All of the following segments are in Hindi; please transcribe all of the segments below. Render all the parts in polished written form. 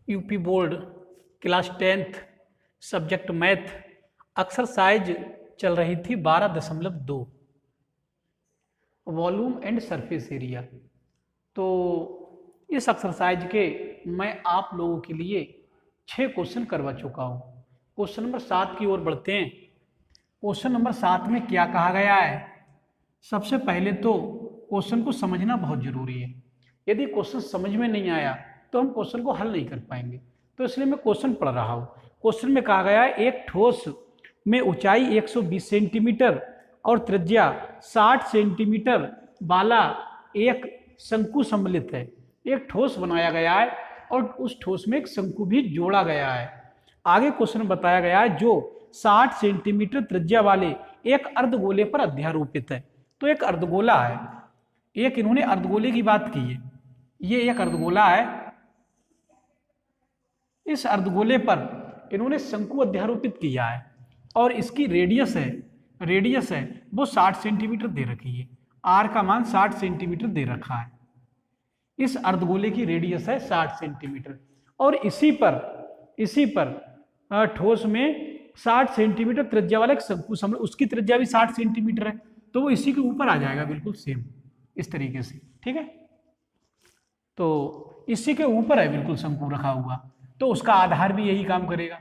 UP board class 10th subject math exercise चल रही थी 12.2 वॉल्यूम एंड सरफेस एरिया। तो इस एक्सरसाइज के मैं आप लोगों के लिए 6 क्वेश्चन करवा चुका हूँ। क्वेश्चन नंबर 7 की ओर बढ़ते हैं। क्वेश्चन नंबर 7 में क्या कहा गया है? सबसे पहले तो क्वेश्चन को समझना बहुत जरूरी है। यदि क्वेश्चन समझ में नहीं आया तो हम क्वेश्चन को हल नहीं कर पाएंगे, तो इसलिए मैं क्वेश्चन पढ़ रहा हूँ। क्वेश्चन में कहा गया है एक ठोस में ऊंचाई 120 सेंटीमीटर और त्रिज्या 60 सेंटीमीटर वाला एक शंकु सम्मिलित है। एक ठोस बनाया गया है और उस ठोस में एक शंकु भी जोड़ा गया है। आगे क्वेश्चन बताया गया है जो 60 सेंटीमीटर त्रिज्या वाले एक अर्धगोले पर अध्यारोपित है। तो एक अर्धगोला है, एक इन्होंने अर्धगोले की बात की है। ये एक अर्धगोला है, इस अर्धगोले पर इन्होंने शंकु अध्यारोपित किया है और इसकी रेडियस है वो 60 सेंटीमीटर दे रखी है। आर का मान 60 सेंटीमीटर दे रखा है। इस अर्धगोले की रेडियस है 60 सेंटीमीटर और इसी पर ठोस में 60 सेंटीमीटर त्रिज्या वाला एक शंकु सम्मिलित, उसकी त्रिज्या भी 60 सेंटीमीटर है, तो वो इसी के ऊपर आ जाएगा बिल्कुल सेम इस तरीके से। ठीक है, तो इसी के ऊपर है बिल्कुल शंकु रखा हुआ, तो उसका आधार भी यही काम करेगा।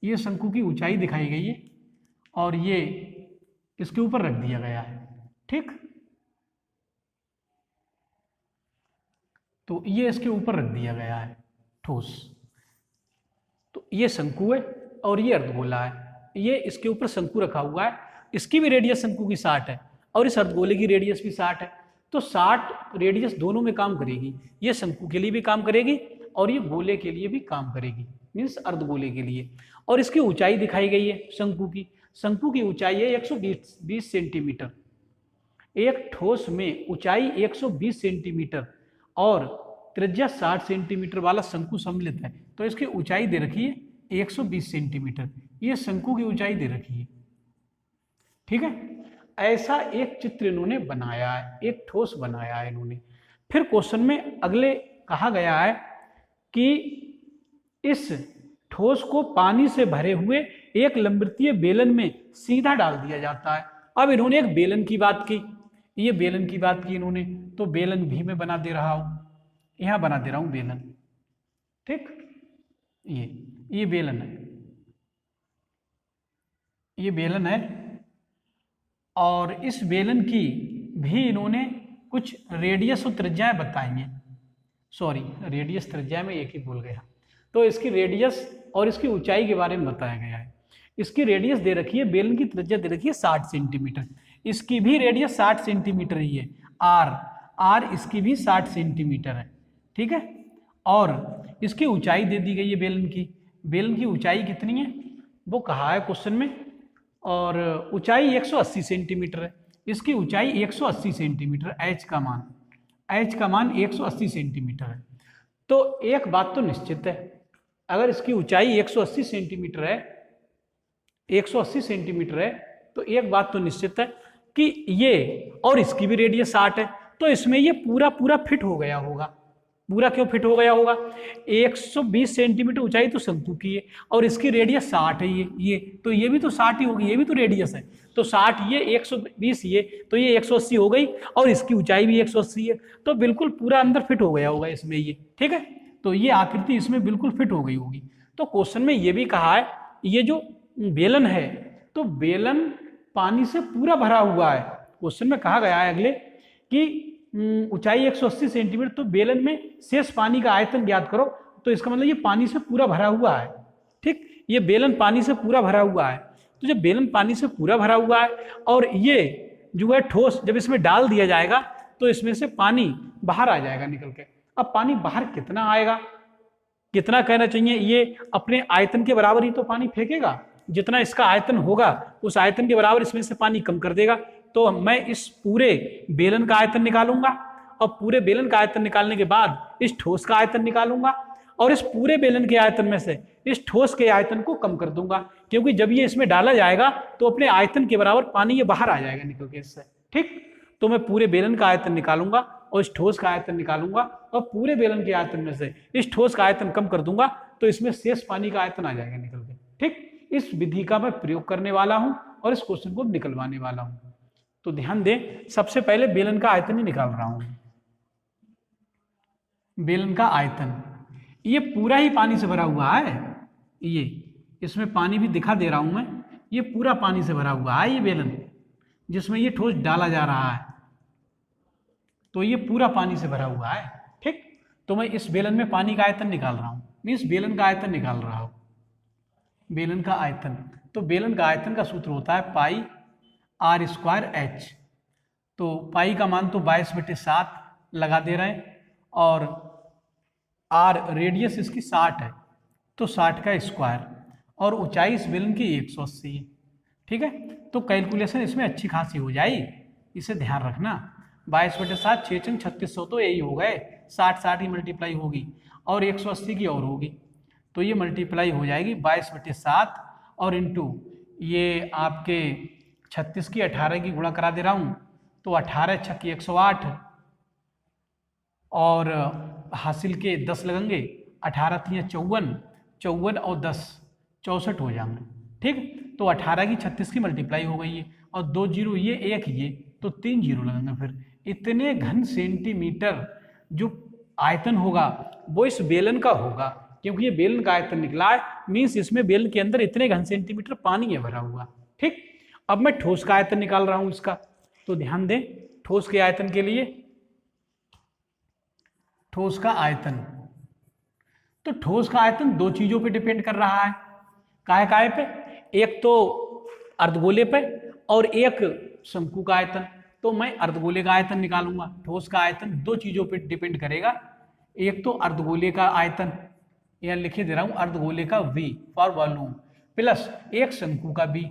ये शंकु की ऊंचाई दिखाई गई है और ये इसके ऊपर रख दिया गया है। ठीक, तो ये इसके ऊपर रख दिया गया है ठोस। तो ये शंकु है और ये अर्धगोला है, ये इसके ऊपर शंकु रखा हुआ है। इसकी भी रेडियस शंकु की 60 है और इस अर्धगोले की रेडियस भी 60 है। तो 60 रेडियस दोनों में काम करेगी, ये शंकु के लिए भी काम करेगी और ये गोले के लिए भी काम करेगी, मीन्स अर्धगोले के लिए। और इसकी ऊंचाई दिखाई गई है शंकु की ऊंचाई है 120 सेंटीमीटर। एक ठोस में ऊंचाई 120 सेंटीमीटर और त्रिज्या 60 सेंटीमीटर वाला शंकु सम्मिलित है, तो इसकी ऊंचाई दे रखी है 120 सेंटीमीटर। ये शंकु की ऊंचाई दे रखी है। ठीक है, ऐसा एक चित्र इन्होंने बनाया है, एक ठोस बनाया है इन्होंने। फिर क्वेश्चन में अगले कहा गया है कि इस ठोस को पानी से भरे हुए एक लंबवृत्तीय बेलन में सीधा डाल दिया जाता है। अब इन्होंने एक बेलन की बात की, ये बेलन की बात की इन्होंने, तो बेलन भी मैं बना दे रहा हूं, यहां बना दे रहा हूं बेलन। ठीक, ये बेलन है, ये बेलन है और इस बेलन की भी इन्होंने कुछ रेडियस और त्रिज्याएं बताएंगे। सॉरी, रेडियस त्रिज्या में एक ही भूल गया। तो इसकी रेडियस और इसकी ऊंचाई के बारे में बताया गया है। इसकी रेडियस दे रखी है, बेलन की त्रिज्या दे रखी है 60 सेंटीमीटर, इसकी भी रेडियस 60 सेंटीमीटर ही है। आर इसकी भी 60 सेंटीमीटर है। ठीक है, और इसकी ऊंचाई दे दी गई है बेलन की ऊंचाई कितनी है वो कहा है क्वेश्चन में, और ऊंचाई 180 सेंटीमीटर है। इसकी ऊंचाई 180 सेंटीमीटर, एच का मान 180 सेंटीमीटर है। तो एक बात तो निश्चित है, अगर इसकी ऊंचाई 180 सेंटीमीटर है तो एक बात तो निश्चित है कि ये और इसकी भी रेडियस 60 है, तो इसमें ये पूरा फिट हो गया होगा। पूरा क्यों फिट हो गया होगा? 120 सेंटीमीटर ऊंचाई तो शंकु की है और इसकी रेडियस 60 है, ये तो ये भी तो 60 ही होगी, ये भी तो रेडियस है। तो 60 ये 120 ये, तो ये 180 हो गई और इसकी ऊंचाई भी 180 है, तो बिल्कुल पूरा अंदर फिट हो गया होगा इसमें ये। ठीक है, तो ये आकृति इसमें बिल्कुल फिट हो गई होगी। तो क्वेश्चन में ये भी कहा है, ये जो बेलन है तो बेलन पानी से पूरा भरा हुआ है। क्वेश्चन में कहा गया है अगले कि ऊंचाई 180 सेंटीमीटर, तो बेलन में शेष पानी का आयतन ज्ञात करो। तो इसका मतलब ये पानी से पूरा भरा हुआ है। ठीक, ये बेलन पानी से पूरा भरा हुआ है। तो जब बेलन पानी से पूरा भरा हुआ है और ये जो है ठोस जब इसमें डाल दिया जाएगा तो इसमें से पानी बाहर आ जाएगा निकल के। अब पानी बाहर कितना आएगा, कितना कहना चाहिए, ये अपने आयतन के बराबर ही तो पानी फेंकेगा। जितना इसका आयतन होगा उस आयतन के बराबर इसमें से पानी कम कर देगा। तो मैं इस पूरे बेलन का आयतन निकालूंगा और पूरे बेलन का आयतन निकालने के बाद इस ठोस का आयतन निकालूंगा और इस पूरे बेलन के आयतन में से इस ठोस के आयतन को कम कर दूंगा, क्योंकि जब ये इसमें डाला जाएगा तो अपने आयतन के बराबर पानी ये बाहर आ जाएगा निकल के इससे। ठीक, तो मैं पूरे बेलन का आयतन निकालूंगा और इस ठोस का आयतन निकालूंगा और पूरे बेलन के आयतन में से इस ठोस का आयतन कम कर दूंगा तो इसमें शेष पानी का आयतन आ जाएगा निकल के। ठीक, इस विधि का मैं प्रयोग करने वाला हूं और इस क्वेश्चन को निकलवाने वाला हूं। तो ध्यान दें, सबसे पहले बेलन का आयतन ही निकाल रहा हूं। बेलन का आयतन, ये पूरा ही पानी से भरा हुआ है, ये इसमें पानी भी दिखा दे रहा हूं मैं, ये पूरा पानी से भरा हुआ है ये बेलन जिसमें ये ठोस डाला जा रहा है, तो ये पूरा पानी से भरा हुआ है। ठीक, तो मैं इस बेलन में पानी का आयतन निकाल रहा हूं, मैं इस बेलन का आयतन निकाल रहा हूं। बेलन का आयतन, तो बेलन का आयतन का सूत्र होता है पाई आर स्क्वायर एच। तो पाई का मान तो 22/7 लगा दे रहे हैं और आर रेडियस इसकी 60 है तो 60 का स्क्वायर और ऊंचाई इस बेलन की 180 है। ठीक है, तो कैलकुलेशन इसमें अच्छी खासी हो जाएगी, इसे ध्यान रखना। 22/7 6 छंग 3600 तो यही हो गए, 60 ही मल्टीप्लाई होगी और 180 की और होगी तो ये मल्टीप्लाई हो जाएगी 22/7 और इंटू ये आपके 36 की 18 की गुणा करा दे रहा हूँ तो 18 छक्की 108 और हासिल के 10 लगेंगे, 18 3 54, 54 और 10 64 हो जाएंगे। ठीक, तो 18 की 36 की मल्टीप्लाई हो गई है और 2 जीरो ये 1 ये तो 3 जीरो लगेंगे। फिर इतने घन सेंटीमीटर जो आयतन होगा वो इस बेलन का होगा, क्योंकि ये बेलन का आयतन निकला है, मीन्स इसमें बेलन के अंदर इतने घन सेंटीमीटर पानी है भरा हुआ। ठीक, अब मैं ठोस का आयतन निकाल रहा हूं इसका, तो ध्यान दें ठोस के आयतन के लिए, ठोस का आयतन, तो ठोस का आयतन दो चीजों पे डिपेंड कर रहा है। काय पे, एक तो अर्धगोले पे और एक शंकु का आयतन। तो मैं अर्धगोले का आयतन निकालूंगा। ठोस का आयतन दो चीजों पे डिपेंड करेगा, एक तो अर्धगोले का आयतन, यह लिखे दे रहा हूं अर्धगोले का V फॉर वॉल्यूम, प्लस एक शंकु का V,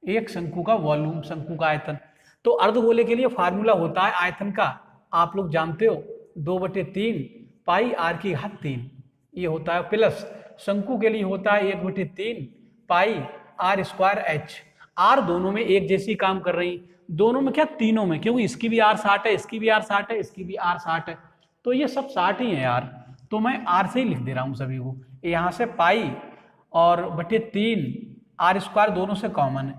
एक शंकु का वॉल्यूम, शंकु का आयतन। तो अर्धगोले के लिए फार्मूला होता है आयतन का, आप लोग जानते हो, 2/3 पाई आर की घात 3 ये होता है, प्लस शंकु के लिए होता है 1/3 पाई आर स्क्वायर एच। आर दोनों में एक जैसी काम कर रही, दोनों में क्या, तीनों में, क्योंकि इसकी भी आर 60 है, इसकी भी आर 60 है, इसकी भी आर 60 है, तो ये सब 60 ही है यार। तो मैं आर से ही लिख दे रहा हूँ सभी को, यहाँ से पाई और बटे 3 आर स्क्वायर दोनों से कॉमन है,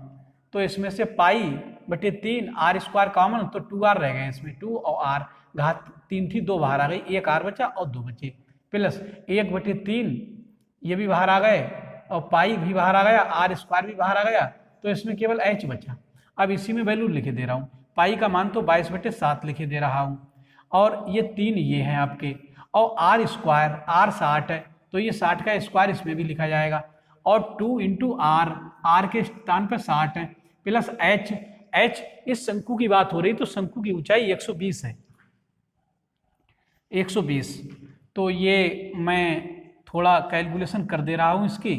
तो इसमें से पाई बटे 3 आर स्क्वायर कॉमन, तो 2r रह गए इसमें, 2 और आर घात 3 थी, 2 बाहर आ गई, एक आर बचा और 2 बचे, प्लस 1/3 ये भी बाहर आ गए और पाई भी बाहर आ गया, आर स्क्वायर भी बाहर आ गया, तो इसमें केवल h बचा। अब इसी में वैल्यू लिखे दे रहा हूँ, पाई का मान तो 22/7 लिखे दे रहा हूँ और ये 3 ये हैं आपके, और आर स्क्वायर, आर 60 है तो ये 60 का स्क्वायर इसमें भी लिखा जाएगा, और 2 इंटू आर, आर के स्थान पर 60 है, प्लस h, h इस शंकु की बात हो रही, तो शंकु की ऊंचाई 120 है, 120। तो ये मैं थोड़ा कैलकुलेशन कर दे रहा हूँ इसकी,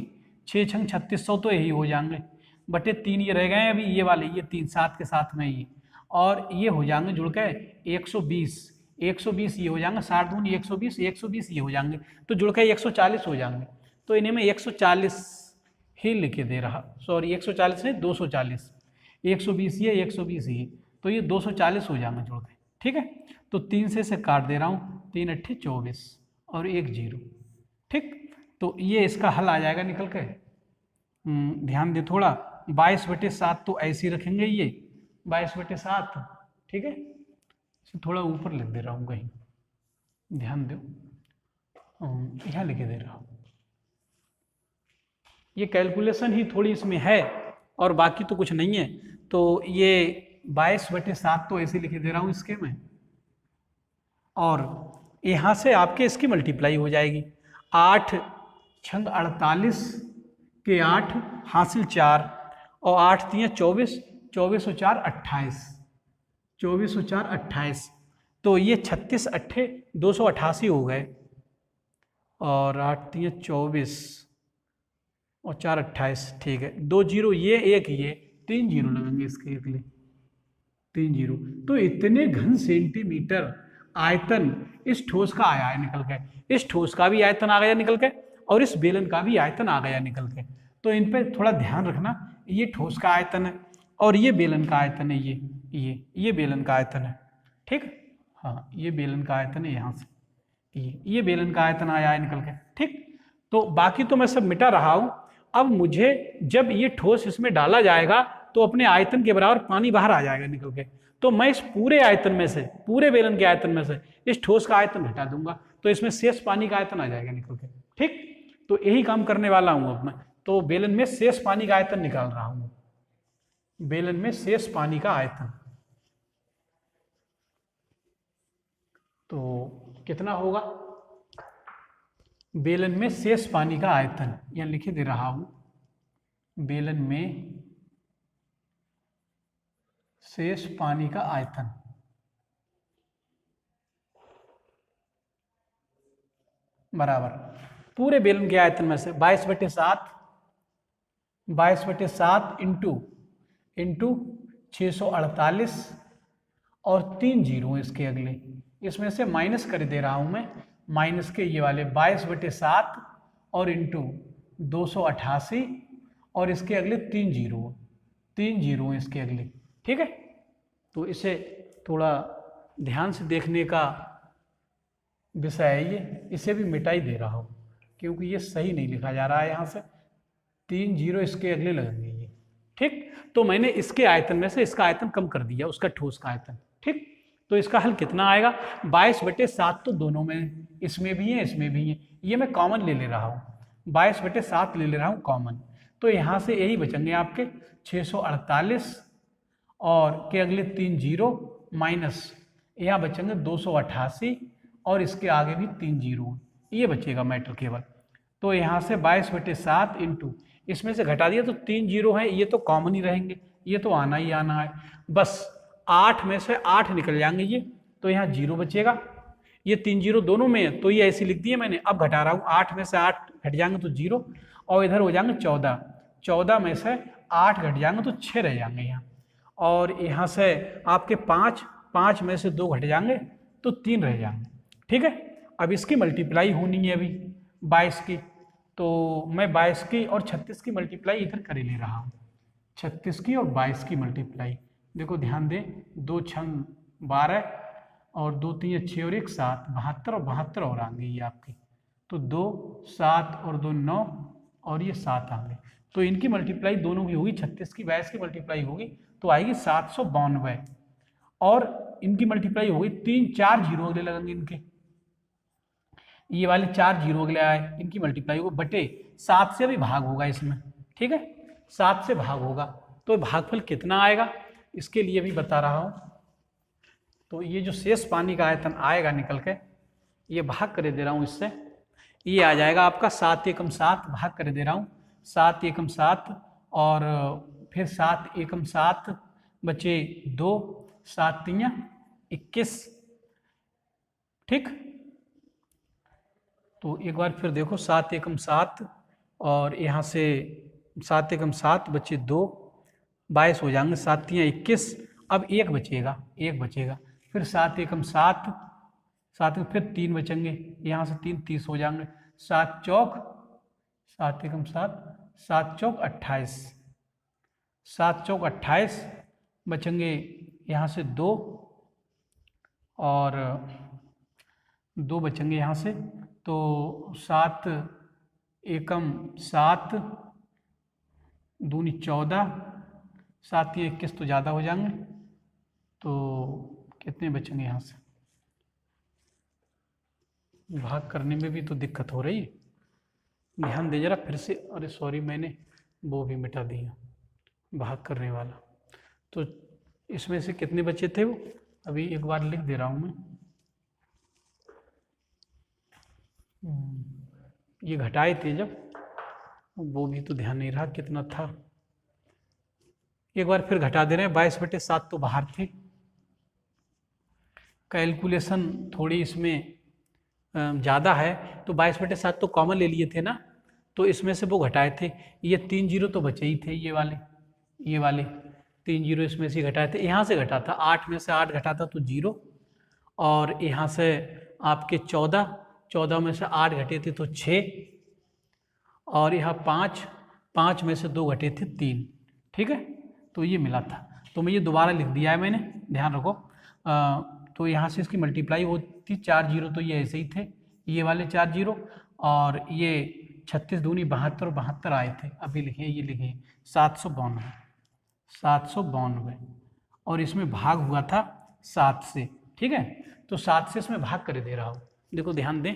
6 छंग 3600 तो यही हो जाएंगे, बटे 3 ये रह गए हैं अभी, ये वाले, ये 3 7 के साथ में ये, और ये हो जाएंगे जुड़ के 120, 120 ये हो जाएंगे, 60 दूनी 120, 120 ये हो जाएंगे, तो जुड़ के 140 हो जाएंगे। तो इन्हें मैं 140 ही लिखे दे रहा, सॉरी 140 नहीं 240, 120 ये 120 ये, तो ये 240 हो जाएंगे जुड़ के। ठीक है, तो 3 से काट दे रहा हूँ, 3 8 24 और 1 0। ठीक, तो ये इसका हल आ जाएगा निकल के। ध्यान दे थोड़ा, 22/7 तो ऐसे ही रखेंगे, ये 22/7। ठीक है, इसे थोड़ा ऊपर लिख दे रहा हूँ कहीं, ध्यान दो, यहाँ लिखे दे रहा हूँ। ये कैलकुलेशन ही थोड़ी इसमें है और बाकी तो कुछ नहीं है, तो ये 22/7 तो ऐसे लिखे दे रहा हूँ इसके में, और यहाँ से आपके इसकी मल्टीप्लाई हो जाएगी, 8 छंग 48 के 8 हासिल 4 और 8 3 24, 24 और 4 28, 24 और 4 28, तो ये 36 8 288 हो गए, और 8 3 24 और 4 28। ठीक है, 2 जीरो ये 1 ये, 3 जीरो लगेंगे इसके लिए, 3 जीरो। तो इतने घन सेंटीमीटर आयतन इस ठोस का आया है निकल के, इस ठोस का भी आयतन आ गया निकल के और इस बेलन का भी आयतन आ गया निकल के। तो इन पे थोड़ा ध्यान रखना, ये ठोस का आयतन है और ये बेलन का आयतन है, ये बेलन का आयतन है। ठीक, हाँ ये बेलन का आयतन है यहाँ से, ये बेलन का आयतन आया है निकल के। ठीक, तो बाकी तो मैं सब मिटा रहा हूँ। अब मुझे जब ये ठोस इसमें डाला जाएगा तो अपने आयतन के बराबर पानी बाहर आ जाएगा निकल के, तो मैं इस पूरे आयतन में से, पूरे बेलन के आयतन में से इस ठोस का आयतन घटा दूंगा, तो इसमें शेष पानी का आयतन आ जाएगा निकल के। ठीक, तो यही काम करने वाला हूं अब मैं। तो बेलन में शेष पानी का आयतन निकाल रहा हूं, बेलन में शेष पानी का आयतन। तो कितना होगा, बेलन में शेष पानी का आयतन, यहां लिखे दे रहा हूं, बेलन में शेष पानी का आयतन बराबर पूरे बेलन के आयतन में से 22/7 इंटू 648 और 3 जीरो इसके अगले, इसमें से माइनस कर दे रहा हूं मैं, माइनस के ये वाले 22/7 और इंटू 288 और इसके अगले 3 जीरो इसके अगले। ठीक है, तो इसे थोड़ा ध्यान से देखने का विषय है ये, इसे भी मिटा ही दे रहा हूँ क्योंकि ये सही नहीं लिखा जा रहा है, यहाँ से 3 जीरो इसके अगले लगेंगे ये। ठीक, तो मैंने इसके आयतन में से इसका आयतन कम कर दिया, उसका ठोस का आयतन। ठीक, तो इसका हल कितना आएगा, 22/7 तो दोनों में, इसमें भी है इसमें भी है, ये मैं कॉमन ले रहा हूँ, 22/7 ले रहा हूँ कॉमन, तो यहाँ से यही बचेंगे आपके 648 और के अगले 3 जीरो माइनस यहाँ बचेंगे 288 और इसके आगे भी 3 जीरो, ये बचेगा मैटर केवल। तो यहाँ से 22/7 इंटू इसमें से घटा दिया तो 3 जीरो है, ये तो कॉमन ही रहेंगे, ये तो आना ही आना है, बस 8 में से 8 निकल जाएंगे ये, तो यहाँ जीरो बचेगा, ये 3 जीरो दोनों में है तो ये ऐसी लिख दिए मैंने। अब घटा रहा हूँ, 8 में से 8 घट जाएंगे तो जीरो, और इधर हो जाएंगे 14 में से 8 घट जाएंगे तो 6 रह जाएंगे यहाँ, और यहाँ से आपके 5 में से 2 घट जाएंगे तो 3 रह जाएंगे। ठीक है, अब इसकी मल्टीप्लाई होनी है अभी 22 की, तो मैं 22 की और 36 की मल्टीप्लाई इधर कर ले रहा हूँ, 36 की और 22 की मल्टीप्लाई। देखो ध्यान दें, 2 छंग 12 और 2 3 6 और 1 7, 72 और 72 और आएंगे ये आपकी, तो 2 7 और 2 9 और ये 7 आएंगे, तो इनकी मल्टीप्लाई दोनों की होगी, 36 की 22 की मल्टीप्लाई होगी तो आएगी 792, और इनकी मल्टीप्लाई होगी 4 जीरो अगले लगेंगे इनके, ये वाले 4 जीरो अगले आए, इनकी मल्टीप्लाई होगी बटे 7 से भी भाग होगा इसमें। ठीक है, 7 से भाग होगा, तो भागफल कितना आएगा इसके लिए भी बता रहा हूँ। तो ये जो शेष पानी का आयतन आएगा निकल के, ये भाग कर दे रहा हूँ इससे, ये आ जाएगा आपका 7 एकम 7, भाग कर दे रहा हूँ 7 एकम 7 और फिर 7 एकम 7 बचे 2, 7 3 21। ठीक, तो एक बार फिर देखो 7 एकम 7 और यहाँ से 7 एकम 7 बचे 2, 22 हो जाएंगे, 7 3 21, अब एक बचेगा, फिर 7 एकम 7, 7 में फिर 3 बचेंगे, यहाँ से 3 30 हो जाएंगे, 7 चौक 7 एकम 7, 7 चौक 28, 7 चौक 28 बचेंगे, यहाँ से 2 और 2 बचेंगे यहाँ से, तो 7 एकम 7 दूनी 14, 7 3 21 तो ज़्यादा हो जाएंगे, तो कितने बचेंगे यहाँ से, भाग करने में भी तो दिक्कत हो रही है, ध्यान दे जरा फिर से। अरे सॉरी, मैंने वो भी मिटा दिया भाग करने वाला। तो इसमें से कितने बचे थे वो, अभी एक बार लिख दे रहा हूँ मैं, ये घटाए थे जब, वो भी तो ध्यान नहीं रहा कितना था, एक बार फिर घटा दे रहे हैं। 22/7 तो बाहर थे, कैलकुलेशन थोड़ी इसमें ज़्यादा है, तो 22/7 तो कॉमन ले लिए थे ना, तो इसमें से वो घटाए थे, ये 3 जीरो तो बचे ही थे, ये वाले 3 जीरो इसमें से घटाए थे, यहाँ से घटा था 8 में से 8 घटा था तो 0, और यहाँ से आपके 14 में से 8 घटे थे तो 6, और यहाँ 5 में से 2 घटे थे 3। ठीक है, तो ये मिला था, तो मैं ये दोबारा लिख दिया है मैंने, ध्यान रखो। तो यहाँ से इसकी मल्टीप्लाई होती, 4 जीरो तो ये ऐसे ही थे, ये वाले 4 जीरो, और ये 36 दूनी 72 और 72 आए थे, अभी लिखे, ये लिखे 792, 792, और इसमें भाग हुआ था 7 से, ठीक है। तो 7 से इसमें भाग कर दे रहा हूँ, देखो ध्यान दें,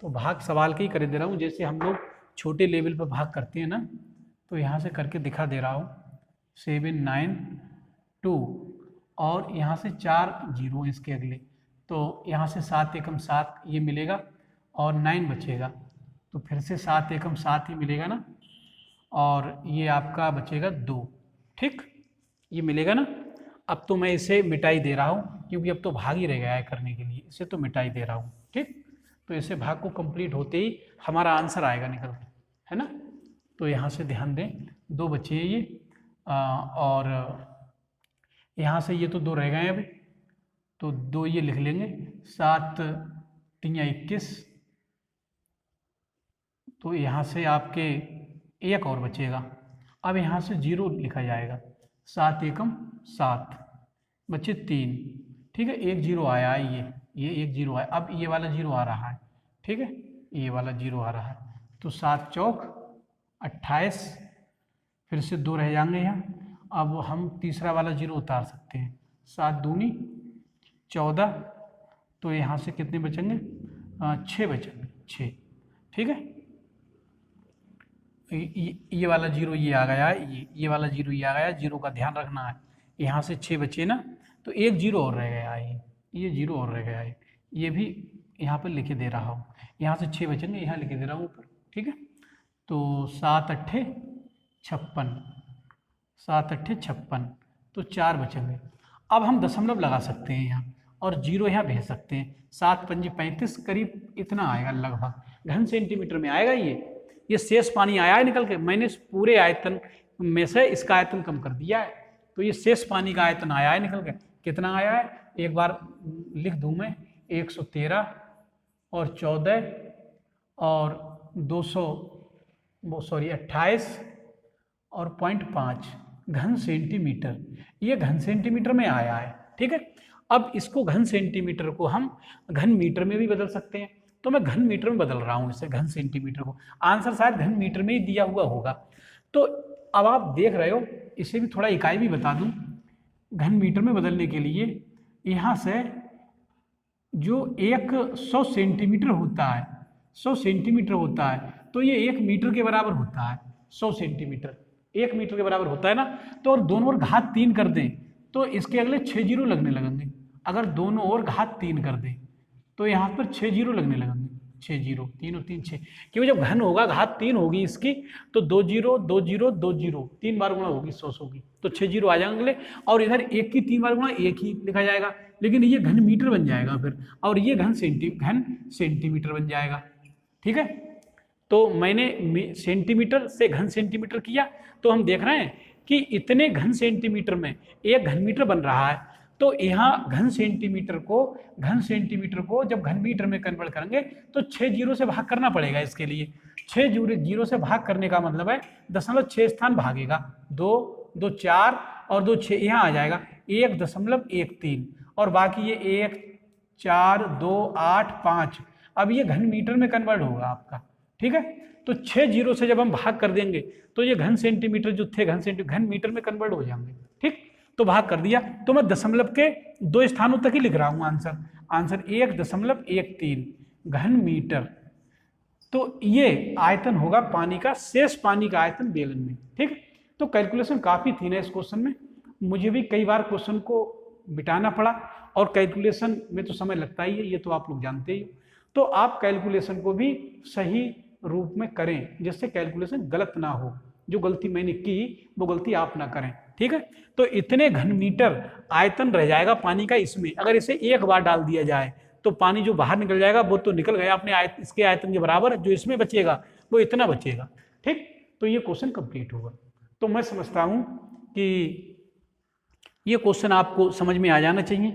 तो भाग सवाल के ही कर दे रहा हूँ, जैसे हम लोग छोटे लेवल पर भाग करते हैं ना, तो यहाँ से करके दिखा दे रहा हूँ, 792, और यहाँ से 4 जीरो इसके अगले, तो यहाँ से 7 एकम 7 ये मिलेगा, और 9 बचेगा, तो फिर से 7 एकम 7 ही मिलेगा ना, और ये आपका बचेगा 2, ठीक, ये मिलेगा ना। अब तो मैं इसे मिटाई दे रहा हूँ, क्योंकि अब तो भाग ही रह गया है करने के लिए, इसे तो मिटाई दे रहा हूँ, ठीक। तो इसे भाग को कंप्लीट होते ही हमारा आंसर आएगा निकल के, है ना। तो यहाँ से ध्यान दें, 2 बचे हैं ये, और यहाँ से ये तो 2 रह गए अभी, तो 2 ये लिख लेंगे, 7 तिया 21, तो यहाँ से आपके 1 और बचेगा। अब यहाँ से 0 लिखा जाएगा, 7 एकम 7 बचे 3, ठीक है, 1 जीरो आया है, ये 1 जीरो आया, अब ये वाला 0 आ रहा है, ठीक है, ये वाला 0 आ रहा है, तो 7 चौक 28, फिर से 2 रह जाएंगे यहाँ। अब हम तीसरा वाला 0 उतार सकते हैं, 7 दूनी 14, तो यहाँ से कितने बचेंगे, 6 बचेंगे, 6, ठीक है। ये वाला 0 ये आ गया है, ये वाला 0 ये आ गया, 0 का ध्यान रखना है। यहाँ से 6 बचे ना, तो 1 जीरो और रह गया है, ये 0 और रह गया है, ये भी यहाँ पर लिखे दे रहा हूँ, यहाँ से 6 बचेंगे, यहाँ लिखे दे रहा हूँ ऊपर, ठीक है। तो 7 अट्ठे 56, 7 अट्ठे 56, तो 4 बचेंगे। अब हम दशमलव लगा सकते हैं यहाँ, और 0 यहाँ भेज सकते हैं, 7 पंजे 35, करीब इतना आएगा लगभग, घन सेंटीमीटर में आएगा ये शेष पानी आया है निकल के, मैंने पूरे आयतन में से इसका आयतन कम कर दिया है, तो ये शेष पानी का आयतन आया है निकल के, कितना आया है, एक बार लिख दूं मैं, 113 और 14 और 28 और 0.5 घन सेंटीमीटर, ये घन सेंटीमीटर में आया है, ठीक है। अब इसको घन सेंटीमीटर को हम घन मीटर में भी बदल सकते हैं, तो मैं घन मीटर में बदल रहा हूँ इसे, घन सेंटीमीटर को, आंसर शायद घन मीटर में ही दिया हुआ होगा। तो अब आप देख रहे हो, इसे भी थोड़ा इकाई भी बता दूं, घन मीटर में बदलने के लिए यहाँ से जो 100 सेंटीमीटर होता है, 100 सेंटीमीटर होता है, तो ये 1 मीटर के बराबर होता है, 100 सेंटीमीटर 1 मीटर के बराबर होता है ना। तो और दोनों ओर घात 3 कर दें तो इसके अगले 6 जीरो लगने लगेंगे, अगर दोनों ओर घात 3 कर दें तो यहाँ पर 6 जीरो लगने लगेंगे, 6 जीरो, 3 और 3 6, क्योंकि जब घन होगा घात 3 होगी इसकी, तो 2 जीरो 2 जीरो 2 जीरो 3 बार गुणा होगी 100 की, तो 6 जीरो आ जाएंगे, और इधर 1 की 3 बार गुणा 1 ही लिखा जाएगा, लेकिन ये घन मीटर बन जाएगा फिर, और ये घन सेंटीमीटर बन जाएगा, ठीक है। तो मैंने सेंटीमीटर से घन सेंटीमीटर किया, तो हम देख रहे हैं कि इतने घन सेंटीमीटर में 1 घन मीटर बन रहा है, तो यहाँ घन सेंटीमीटर को जब घन मीटर में कन्वर्ट करेंगे तो 6 जीरो से भाग करना पड़ेगा इसके लिए। 6 जीरो से भाग करने का मतलब है 0.6 स्थान भागेगा, 2 2 4 और 2 6 यहाँ आ जाएगा 1.13, और बाकी ये 1 4 2 8 5, अब ये घन मीटर में कन्वर्ट होगा आपका, ठीक है। तो 6 जीरो से जब हम भाग कर देंगे तो ये घन सेंटीमीटर जो थे घन मीटर में कन्वर्ट हो जाएंगे, ठीक। तो भाग कर दिया, तो मैं दशमलव के 2 स्थानों तक ही लिख रहा हूँ आंसर 1.13 घन मीटर। तो ये आयतन होगा पानी का, शेष पानी का आयतन बेलन में, ठीक। तो कैलकुलेशन काफ़ी थी ना इस क्वेश्चन में, मुझे भी कई बार क्वेश्चन को मिटाना पड़ा, और कैलकुलेशन में तो समय लगता ही है, ये तो आप लोग जानते ही। तो आप कैलकुलेशन को भी सही रूप में करें, जिससे कैलकुलेशन गलत ना हो, जो गलती मैंने की वो गलती आप ना करें, ठीक है। तो इतने घन मीटर आयतन रह जाएगा पानी का इसमें, अगर इसे एक बार डाल दिया जाए तो पानी जो बाहर निकल जाएगा वो तो निकल गया अपने इसके आयतन के बराबर, जो इसमें बचेगा वो इतना बचेगा, ठीक। तो ये क्वेश्चन कंप्लीट होगा। तो मैं समझता हूँ कि ये क्वेश्चन आपको समझ में आ जाना चाहिए,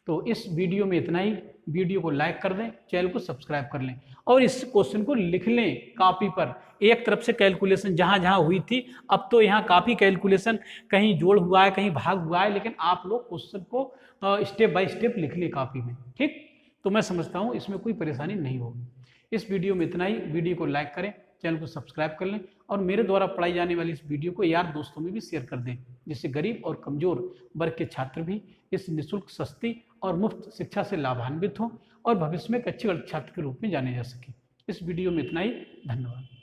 तो इस वीडियो में इतना ही। वीडियो को लाइक कर दें, चैनल को सब्सक्राइब कर लें और इस क्वेश्चन को लिख लें कापी पर। एक तरफ से कैलकुलेशन जहां जहां हुई थी, अब तो यहाँ काफ़ी कैलकुलेशन, कहीं जोड़ हुआ है, कहीं भाग हुआ है, लेकिन आप लोग क्वेश्चन को स्टेप बाय स्टेप लिख लें कापी में। ठीक, तो मैं समझता हूँ इसमें कोई परेशानी नहीं होगी। इस वीडियो में इतना ही। वीडियो को लाइक करें, चैनल को सब्सक्राइब कर लें और मेरे द्वारा पढ़ाई जाने वाली इस वीडियो को यार दोस्तों में भी शेयर कर दें, जिससे गरीब और कमजोर वर्ग के छात्र भी इस निःशुल्क, सस्ती और मुफ्त शिक्षा से लाभान्वित हों और भविष्य में एक अच्छे छात्र के रूप में जाने जा सके। इस वीडियो में इतना ही। धन्यवाद।